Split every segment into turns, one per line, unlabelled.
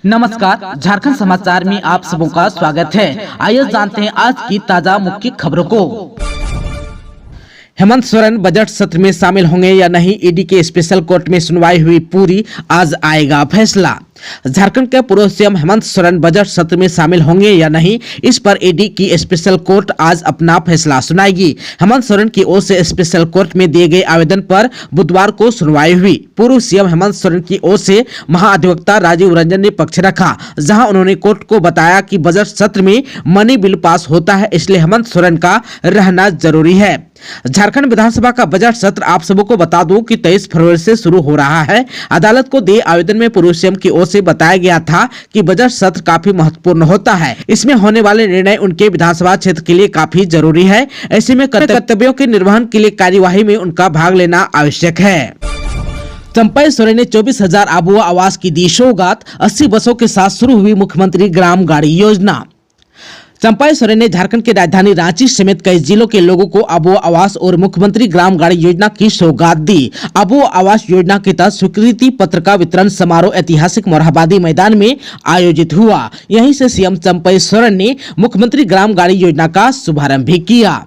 नमस्कार, झारखंड समाचार में आप सबों का स्वागत है। आइए जानते हैं आज की ताजा मुख्य खबरों को। हेमंत सोरेन बजट सत्र में शामिल होंगे या नहीं, ईडी के स्पेशल कोर्ट में सुनवाई हुई पूरी, आज आएगा फैसला। झारखंड के पूर्व सीएम हेमंत सोरेन बजट सत्र में शामिल होंगे या नहीं, इस पर ईडी की स्पेशल कोर्ट आज अपना फैसला सुनाएगी। हेमंत सोरेन की ओर से स्पेशल कोर्ट में दिए गए आवेदन पर बुधवार को सुनवाई हुई। पूर्व सीएम हेमंत सोरेन की ओर से महाधिवक्ता राजीव रंजन ने पक्ष रखा, जहां उन्होंने कोर्ट को बताया कि बजट सत्र में मनी बिल पास होता है, इसलिए हेमंत सोरेन का रहना जरूरी है। झारखंड विधानसभा का बजट सत्र आप सबों को बता दूं कि 23 फरवरी से शुरू हो रहा है। अदालत को दिए आवेदन में पूर्व सीएम की ओर से बताया गया था कि बजट सत्र काफी महत्वपूर्ण होता है। इसमें होने वाले निर्णय उनके विधानसभा क्षेत्र के लिए काफी जरूरी है। ऐसे में कर्तव्यों के निर्वहन के लिए कार्यवाही में उनका भाग लेना आवश्यक है। चंपई सोरेन ने 24,000 आबुआ आवास की दी सौगात, 80 बसों के साथ शुरू हुई मुख्यमंत्री ग्राम गाड़ी योजना। चंपई सोरेन ने झारखंड की राजधानी रांची समेत कई जिलों के लोगों को आबुआ आवास और मुख्यमंत्री ग्राम गाड़ी योजना की सौगात दी। आबुआ आवास योजना के तहत स्वीकृति पत्र का वितरण समारोह ऐतिहासिक मोरहाबादी मैदान में आयोजित हुआ। यहीं से सीएम चंपई सोरेन ने मुख्यमंत्री ग्राम गाड़ी योजना का शुभारंभ भी किया।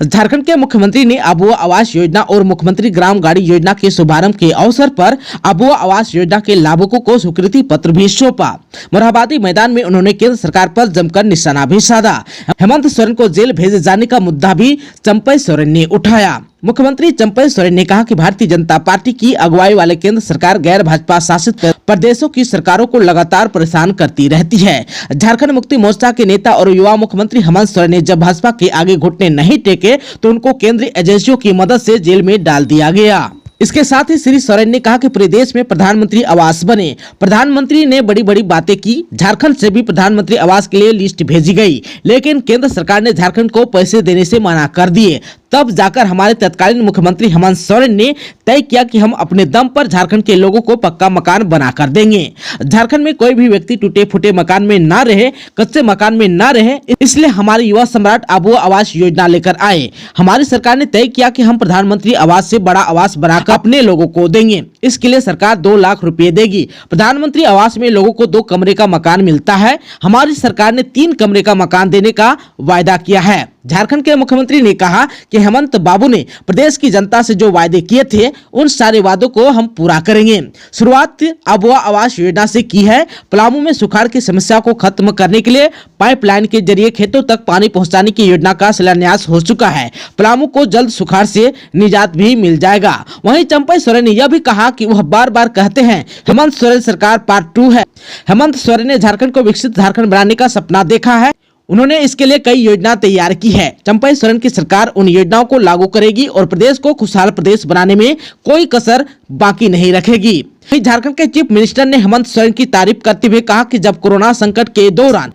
झारखंड के मुख्यमंत्री ने आबुआ आवास योजना और मुख्यमंत्री ग्राम गाड़ी योजना के शुभारंभ के अवसर पर आबुआ आवास योजना के लाभुकों को स्वीकृति पत्र भी सौंपा। मोरहाबादी मैदान में उन्होंने केंद्र सरकार पर जमकर निशाना भी साधा। हेमंत सोरेन को जेल भेजे जाने का मुद्दा भी चंपई सोरेन ने उठाया। मुख्यमंत्री चंपई सोरेन ने कहा कि भारतीय जनता पार्टी की अगुवाई वाले केंद्र सरकार गैर भाजपा शासित प्रदेशों की सरकारों को लगातार परेशान करती रहती है। झारखंड मुक्ति मोर्चा के नेता और युवा मुख्यमंत्री हेमंत सोरेन ने जब भाजपा के आगे घुटने नहीं टेके तो उनको केंद्रीय एजेंसियों की मदद से जेल में डाल दिया गया। इसके साथ ही श्री सोरेन ने कहा कि पूरे देश में प्रधानमंत्री आवास बने। प्रधानमंत्री ने बड़ी बड़ी बातें की। झारखंड से भी प्रधानमंत्री आवास के लिए लिस्ट भेजी गई, लेकिन केंद्र सरकार ने झारखंड को पैसे देने से मना कर दिए। तब जाकर हमारे तत्कालीन मुख्यमंत्री हेमंत सोरेन ने तय किया कि हम अपने दम पर झारखंड के लोगों को पक्का मकान बना कर देंगे। झारखंड में कोई भी व्यक्ति टूटे फूटे मकान में ना रहे, कच्चे मकान में ना रहे, इसलिए हमारे युवा सम्राट आबुआ आवास योजना लेकर आए। हमारी सरकार ने तय किया कि हम प्रधानमंत्री आवास से बड़ा आवास बनाकर अपने लोगों को देंगे। इसके लिए सरकार 2 लाख रुपए देगी। प्रधानमंत्री आवास में लोगों को 2 कमरे का मकान मिलता है। हमारी सरकार ने 3 कमरे का मकान देने का वायदा किया है। झारखंड के मुख्यमंत्री ने कहा कि हेमंत बाबू ने प्रदेश की जनता से जो वायदे किए थे उन सारे वादों को हम पूरा करेंगे। शुरुआत आबुआ आवास योजना से की है। पलामू में सुखाड़ की समस्या को खत्म करने के लिए पाइपलाइन के जरिए खेतों तक पानी पहुंचाने की योजना का शिलान्यास हो चुका है। पलामू को जल्द सुखाड़ से निजात भी मिल जाएगा। वहीं चंपई सोरेन ने यह भी कहा कि वह बार बार कहते हैं हेमंत सोरेन सरकार पार्ट 2 है। हेमंत सोरेन ने झारखंड को विकसित झारखंड बनाने का सपना देखा है। उन्होंने इसके लिए कई योजना तैयार की है। चंपई सोरेन की सरकार उन योजनाओं को लागू करेगी और प्रदेश को खुशहाल प्रदेश बनाने में कोई कसर बाकी नहीं रखेगी। झारखंड के चीफ मिनिस्टर ने हेमंत सोरेन की तारीफ करते हुए कहा कि जब कोरोना संकट के दौरान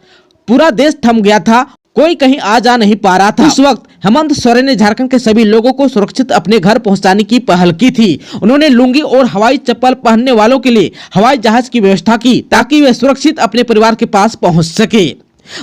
पूरा देश थम गया था, कोई कहीं आ जा नहीं पा रहा था, उस वक्त हेमंत सोरेन ने झारखंड के सभी लोगों को सुरक्षित अपने घर पहुंचाने की पहल की थी। उन्होंने लुंगी और हवाई चप्पल पहनने वालों के लिए हवाई जहाज की व्यवस्था की ताकि वे सुरक्षित अपने परिवार के पास पहुंच सके।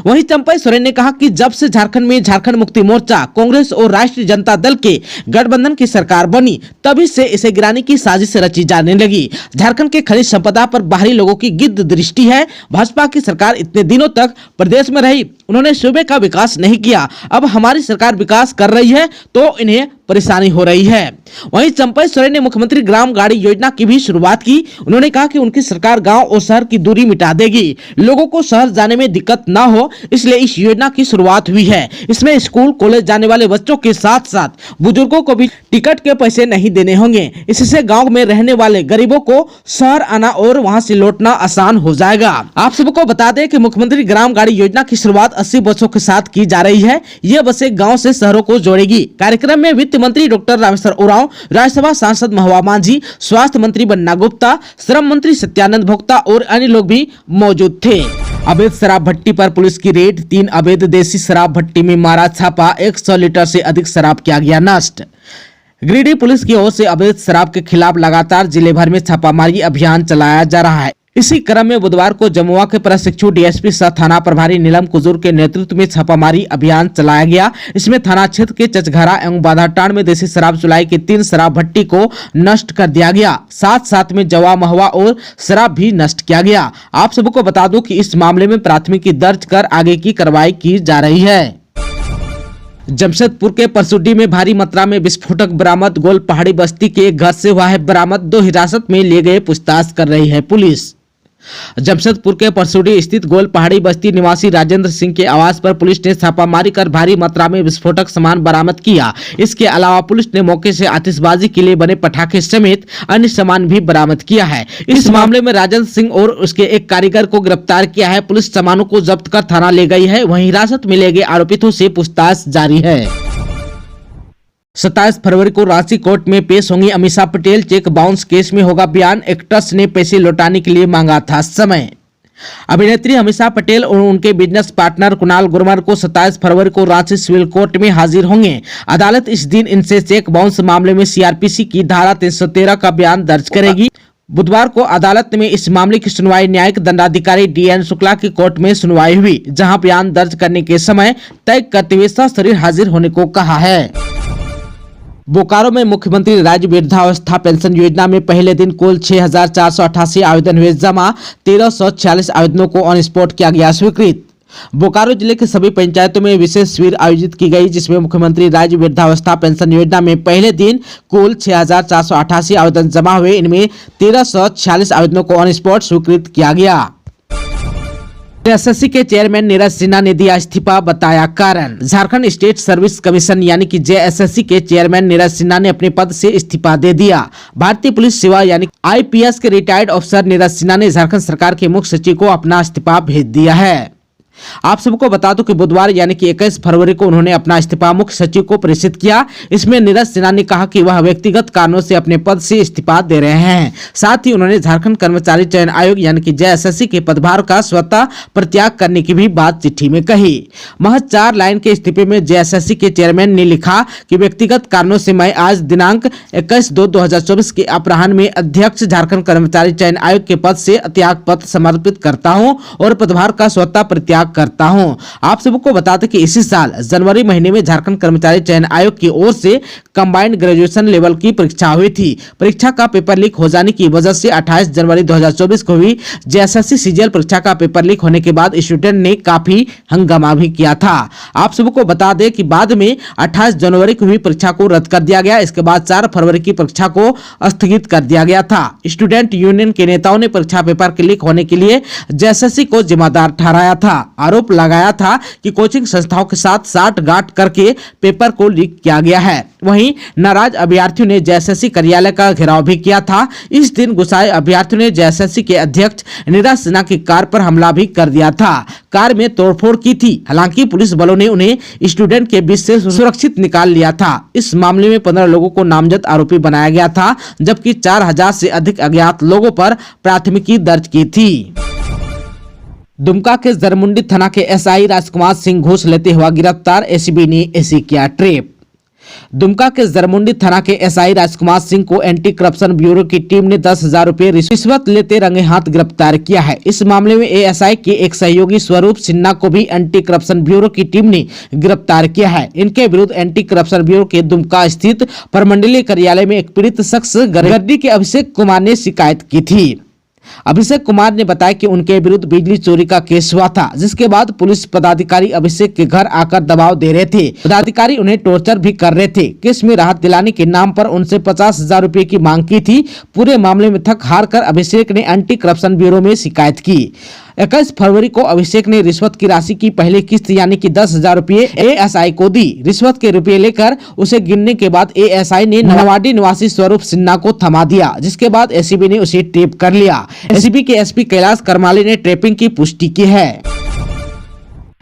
वहीं चंपई सोरेन ने कहा कि जब से झारखंड में झारखंड मुक्ति मोर्चा, कांग्रेस और राष्ट्रीय जनता दल के गठबंधन की सरकार बनी, तभी से इसे गिराने की साजिश रची जाने लगी। झारखंड के खनिज संपदा पर बाहरी लोगों की गिद्ध दृष्टि है। भाजपा की सरकार इतने दिनों तक प्रदेश में रही, उन्होंने सूबे का विकास नहीं किया। अब हमारी सरकार विकास कर रही है तो इन्हें परेशानी हो रही है। वहीं चंपई सोरेन ने मुख्यमंत्री ग्राम गाड़ी योजना की भी शुरुआत की। उन्होंने कहा कि उनकी सरकार गांव और शहर की दूरी मिटा देगी। लोगों को शहर जाने में दिक्कत ना हो, इसलिए इस योजना की शुरुआत हुई है। इसमें स्कूल कॉलेज जाने वाले बच्चों के साथ साथ बुजुर्गों को भी टिकट के पैसे नहीं देने होंगे। इससे गाँव में रहने वाले गरीबों को शहर आना और वहाँ से लौटना आसान हो जाएगा। आप सबको बता दें कि मुख्यमंत्री ग्राम गाड़ी योजना की शुरुआत 80 बसों के साथ की जा रही है। ये बसें गाँव से शहरों को जोड़ेगी। कार्यक्रम में वित्त मंत्री डॉक्टर रामेश्वर उरांव, राज्यसभा सांसद महुआ मांझी, स्वास्थ्य मंत्री बन्ना गुप्ता, श्रम मंत्री सत्यानंद भोक्ता और अन्य लोग भी मौजूद थे। अवैध शराब भट्टी पर पुलिस की रेड, 3 अवैध देसी शराब भट्टी में मारा छापा, 100 लीटर से अधिक शराब किया गया नष्ट। गिरिडीह पुलिस की ओर से अवैध शराब के खिलाफ लगातार जिले भर में छापामारी अभियान चलाया जा रहा है। इसी क्रम में बुधवार को जमुआ के प्रशिक्षु डीएसपी सह थाना प्रभारी नीलम कुजूर के नेतृत्व में छापामारी अभियान चलाया गया। इसमें थाना क्षेत्र के चचघरा एवं बाधाटांड में देसी शराब चुलाई की 3 शराब भट्टी को नष्ट कर दिया गया। साथ में जवा महुआ और शराब भी नष्ट किया गया। आप सबको बता दूं कि इस मामले में प्राथमिकी दर्ज कर आगे की कार्रवाई की जा रही है। जमशेदपुर के परसुडी में भारी मात्रा में विस्फोटक बरामद। गोल पहाड़ी बस्ती के एक घर से हुआ है बरामद। 2 हिरासत में लिए गए, पूछताछ कर रही है पुलिस। जमशेदपुर के परसुडी स्थित गोल पहाड़ी बस्ती निवासी राजेंद्र सिंह के आवास पर पुलिस ने छापामारी कर भारी मात्रा में विस्फोटक सामान बरामद किया। इसके अलावा पुलिस ने मौके से आतिशबाजी के लिए बने पटाखे समेत अन्य सामान भी बरामद किया है। इस मामले में राजेंद्र सिंह और उसके एक कारीगर को गिरफ्तार किया है। पुलिस सामानों को जब्त कर थाना ले गई है। वहीं हिरासत में लिए गए आरोपितों से पूछताछ जारी है। 27 फरवरी को रांची कोर्ट में पेश होंगी Amisha Patel. Cheque bounce case में होगा बयान। एक्ट्रेस ने पैसे लौटाने के लिए मांगा था समय। अभिनेत्री अमीषा पटेल और उनके बिजनेस पार्टनर कुणाल गुर्मर को 27 फरवरी को रांची सिविल कोर्ट में हाजिर होंगे। अदालत इस दिन इनसे चेक बाउंस मामले में सीआरपीसी की धारा 313 का बयान दर्ज करेगी। बुधवार को अदालत में इस मामले की सुनवाई न्यायिक दंडाधिकारी डीएन शुक्ला की कोर्ट में सुनवाई हुई, जहां बयान दर्ज करने के समय तय करते हुए सशरीर हाजिर होने को कहा है। बोकारो में मुख्यमंत्री राज्य वृद्धावस्था पेंशन योजना में पहले दिन कुल 6,488 आवेदन हुए जमा। 1,346 आवेदनों को ऑन स्पॉट किया गया स्वीकृत। बोकारो जिले के सभी पंचायतों में विशेष शिविर आयोजित की गई, जिसमें मुख्यमंत्री राज्य वृद्धावस्था पेंशन योजना में पहले दिन कुल 6,488 आवेदन जमा हुए। इनमें 1,346 आवेदनों को ऑन स्पॉट स्वीकृत किया गया। एसएससी के चेयरमैन नीरज सिन्हा ने दिया इस्तीफा, बताया कारण। झारखंड स्टेट सर्विस कमीशन यानी कि जेएसएससी के चेयरमैन नीरज सिन्हा ने अपने पद से इस्तीफा दे दिया। भारतीय पुलिस सेवा यानी आईपीएस के रिटायर्ड अफसर नीरज सिन्हा ने झारखंड सरकार के मुख्य सचिव को अपना इस्तीफा भेज दिया है। आप सबको बता दूं कि बुधवार यानी कि 21 फरवरी को उन्होंने अपना इस्तीफा मुख्य सचिव को प्रेषित किया। इसमें नीरज सिन्हा ने कहा कि वह व्यक्तिगत कारणों से अपने पद से इस्तीफा दे रहे हैं। साथ ही उन्होंने झारखंड कर्मचारी चयन आयोग यानी कि जेएसएससी के पदभार का स्वतः परित्याग करने की भी बात चिट्ठी में कही। महज 4 लाइन के इस्तीफे में जेएसएससी के चेयरमैन ने लिखा कि व्यक्तिगत कारणों से मैं आज दिनांक 21/2/2024 के अपराह्न में अध्यक्ष झारखंड कर्मचारी चयन आयोग के पद से त्याग पत्र समर्पित करता हूँ और पदभार का स्वतः परित्याग करता हूं। आप सबको बता दें कि इसी साल जनवरी महीने में झारखंड कर्मचारी चयन आयोग की ओर से कंबाइंड ग्रेजुएशन लेवल की परीक्षा हुई थी। परीक्षा का पेपर लीक हो जाने की वजह से 28 जनवरी 2024 को हुई जेएसएससी सीजीएल परीक्षा का पेपर लीक होने के बाद स्टूडेंट ने काफी हंगामा भी किया था। आप सबको बता दें कि बाद में 28 जनवरी को हुई परीक्षा को रद्द कर दिया गया। इसके बाद 4 फरवरी की परीक्षा को स्थगित कर दिया गया था। स्टूडेंट यूनियन के नेताओं ने परीक्षा पेपर के लीक होने के लिए जेएसएससी को जिम्मेदार ठहराया था। आरोप लगाया था कि कोचिंग संस्थाओं के साथ साठगांठ करके पेपर को लीक किया गया है। वहीं नाराज अभ्यर्थियों ने जेएसएससी कार्यालय का घेराव भी किया था। इस दिन गुस्साए अभ्यर्थियों ने जेएसएससी के अध्यक्ष नीरज सिन्हा की कार पर हमला भी कर दिया था। कार में तोड़फोड़ की थी। हालांकि पुलिस बलों ने उन्हें स्टूडेंट के बीच से सुरक्षित निकाल लिया था। इस मामले में 15 लोगों को नामजद आरोपी बनाया गया था, जबकि 4000 से अधिक अज्ञात लोगों पर प्राथमिकी दर्ज की थी। दुमका के जरमुंडी थाना के एसआई राजकुमार सिंह घूस लेते हुआ गिरफ्तार। एसीबी ने ऐसी किया ट्रेप। दुमका के जरमुंडी थाना के एसआई राजकुमार सिंह को एंटी करप्शन ब्यूरो की टीम ने 10,000 रुपए रिश्वत लेते रंगे हाथ गिरफ्तार किया है। इस मामले में एएसआई के एक सहयोगी स्वरूप सिन्हा को भी एंटी करप्शन ब्यूरो की टीम ने गिरफ्तार किया है। इनके विरुद्ध एंटी करप्शन ब्यूरो के दुमका स्थित प्रमंडलीय कार्यालय में एक पीड़ित शख्स गड्डी के अभिषेक कुमार ने शिकायत की थी। अभिषेक कुमार ने बताया कि उनके विरुद्ध बिजली चोरी का केस हुआ था, जिसके बाद पुलिस पदाधिकारी अभिषेक के घर आकर दबाव दे रहे थे। पदाधिकारी उन्हें टॉर्चर भी कर रहे थे। केस में राहत दिलाने के नाम पर उनसे 50,000 रुपए की मांग की थी। पूरे मामले में थक हार कर अभिषेक ने एंटी करप्शन ब्यूरो में शिकायत की। 21 फरवरी को अभिषेक ने रिश्वत की राशि की पहली किस्त यानी कि 10,000 रुपए एएसआई को दी। रिश्वत के रुपए लेकर उसे गिनने के बाद एएसआई ने नवाडी निवासी स्वरूप सिन्हा को थमा दिया, जिसके बाद एसीबी ने उसे ट्रेप कर लिया। एसीबी के एसपी कैलाश करमाली ने ट्रेपिंग की पुष्टि की है।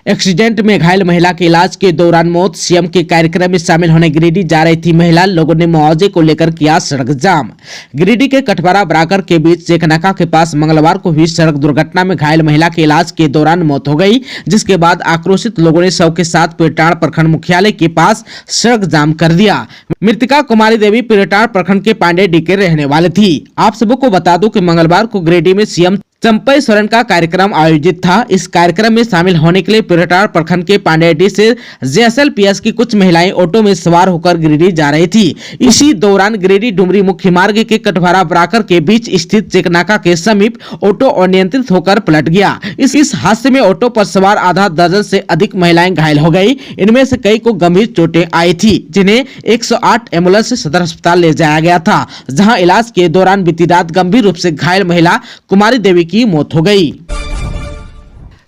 एक्सीडेंट में घायल महिला के इलाज के दौरान मौत। सीएम के कार्यक्रम में शामिल होने गिरिडीह जा रही थी महिला। लोगों ने मुआवजे को लेकर किया सड़क जाम। गिरिडीह के कटवारा बराकर के बीच चेकनाका के पास मंगलवार को हुई सड़क दुर्घटना में घायल महिला के इलाज के दौरान मौत हो गई, जिसके बाद आक्रोशित लोगों ने शव के साथ पीरटांड प्रखंड मुख्यालय के पास सड़क जाम कर दिया। मृतका कुमारी देवी पीरटांड प्रखंड के पांडे डी के रहने वाले थी। आप सबको बता दूं कि मंगलवार को गिरिडीह में सीएम चंपई सोरेन का कार्यक्रम आयोजित था। इस कार्यक्रम में शामिल होने के लिए पिरटार प्रखंड के पांडेडी से JSLPS की कुछ महिलाएं ऑटो में सवार होकर गिरिडीह जा रही थी। इसी दौरान गिरिडीह डुमरी मुख्य मार्ग के कटघरा बराकर के बीच स्थित चेकनाका के समीप ऑटो अनियंत्रित होकर पलट गया। इस हादसे में ऑटो पर सवार आधा दर्जन से अधिक महिलाएं घायल हो गई। इनमें से कई को गंभीर चोटें आई थी, जिन्हें 108 एम्बुलेंस से सदर अस्पताल ले जाया गया था, जहां इलाज के दौरान बीती रात गंभीर रूप से घायल महिला कुमारी देवी की मौत हो गई।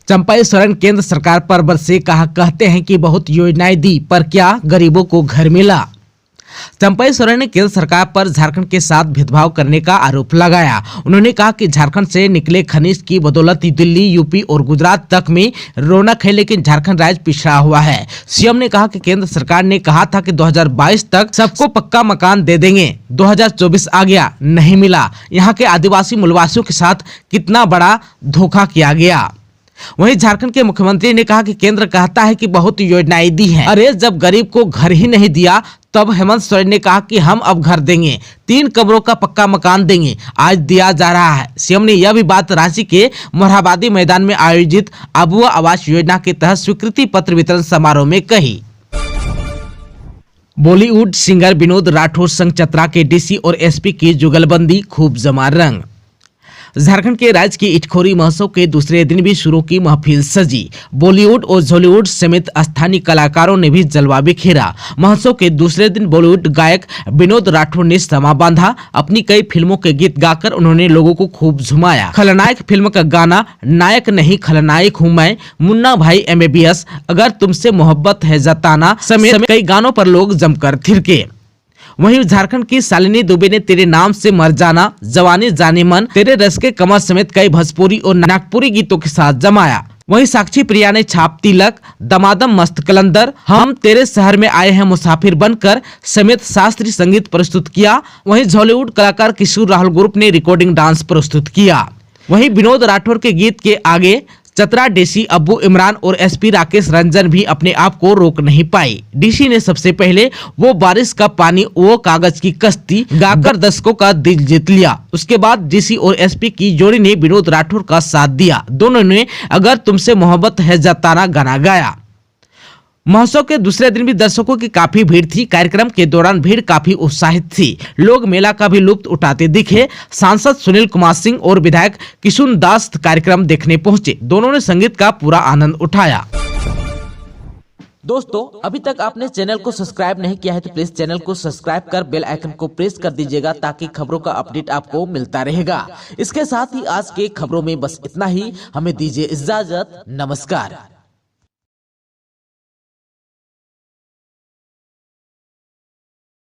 चंपई सोरेन केंद्र सरकार पर बरसे कहते हैं कि बहुत योजनाएं दी, पर क्या गरीबों को घर मिला। चंपई सोरेन ने केंद्र सरकार पर झारखंड के साथ भेदभाव करने का आरोप लगाया। उन्होंने कहा कि झारखंड से निकले खनिज की बदौलत दिल्ली, यूपी और गुजरात तक में रौनक है, लेकिन झारखंड राज्य पिछड़ा हुआ है। सीएम ने कहा कि केंद्र सरकार ने कहा था कि 2022 तक सबको पक्का मकान दे देंगे। 2024 आ गया, नहीं मिला। यहाँ के आदिवासी मूलवासियों के साथ कितना बड़ा धोखा किया गया। वहीं झारखंड के मुख्यमंत्री ने कहा कि केंद्र कहता है कि बहुत योजनाएं दी हैं। अरे जब गरीब को घर ही नहीं दिया, तब हेमंत सोरेन ने कहा कि हम अब घर देंगे, 3 कमरों का पक्का मकान देंगे, आज दिया जा रहा है। सीएम ने यह भी बात रांची के मोरहाबादी मैदान में आयोजित अबुआ आवास योजना के तहत स्वीकृति पत्र वितरण समारोह में कही। बॉलीवुड सिंगर विनोद राठौर संग चतरा के डीसी और एसपी की जुगलबंदी खूब जमा रंग। झारखंड के राज्य की इटखोरी महोत्सव के दूसरे दिन भी शुरू की महफिल सजी। बॉलीवुड और हॉलीवुड समेत स्थानीय कलाकारों ने भी जलवा बिखेरा। महोत्सव के दूसरे दिन बॉलीवुड गायक विनोद राठौर ने समा बांधा। अपनी कई फिल्मों के गीत गाकर उन्होंने लोगों को खूब झुमाया। खलनायक फिल्म का गाना नायक नहीं खलनायक हूँ मैं, मुन्ना भाई MBBS, अगर तुमसे मोहब्बत है जताना समेत कई गानों पर लोग जमकर थिरके। वहीं झारखंड की शालिनी दुबे ने तेरे नाम से मर जाना, जवानी जाने मन, तेरे रस के कमर समेत कई भोजपुरी और नागपुरी गीतों के साथ जमाया। वहीं साक्षी प्रिया ने छाप तिलक, दमादम मस्त कलंदर, हम तेरे शहर में आए हैं मुसाफिर बनकर समेत शास्त्रीय संगीत प्रस्तुत किया। वहीं हॉलीवुड कलाकार किशोर राहुल ग्रुप ने रिकॉर्डिंग डांस प्रस्तुत किया। वहीं विनोद राठौर के गीत के आगे चतरा डीसी अब्बू इमरान और एसपी राकेश रंजन भी अपने आप को रोक नहीं पाई। डीसी ने सबसे पहले वो बारिश का पानी वो कागज की कश्ती गाकर दर्शकों का दिल जीत लिया। उसके बाद डीसी और एसपी की जोड़ी ने विनोद राठौर का साथ दिया। दोनों ने अगर तुमसे मोहब्बत है जताना गाना गाया। महोत्सव के दूसरे दिन भी दर्शकों की काफी भीड़ थी। कार्यक्रम के दौरान भीड़ काफी उत्साहित थी। लोग मेला का भी लुत्फ उठाते दिखे। सांसद सुनील कुमार सिंह और विधायक किशुन दास कार्यक्रम देखने पहुंचे। दोनों ने संगीत का पूरा आनंद उठाया। दोस्तों, अभी तक आपने चैनल को सब्सक्राइब नहीं किया है तो प्लीज चैनल को सब्सक्राइब कर बेल आइकन को प्रेस कर दीजिएगा, ताकि खबरों का अपडेट आपको मिलता रहेगा। इसके साथ ही आज के खबरों में बस इतना ही। हमें दीजिए इजाजत। नमस्कार।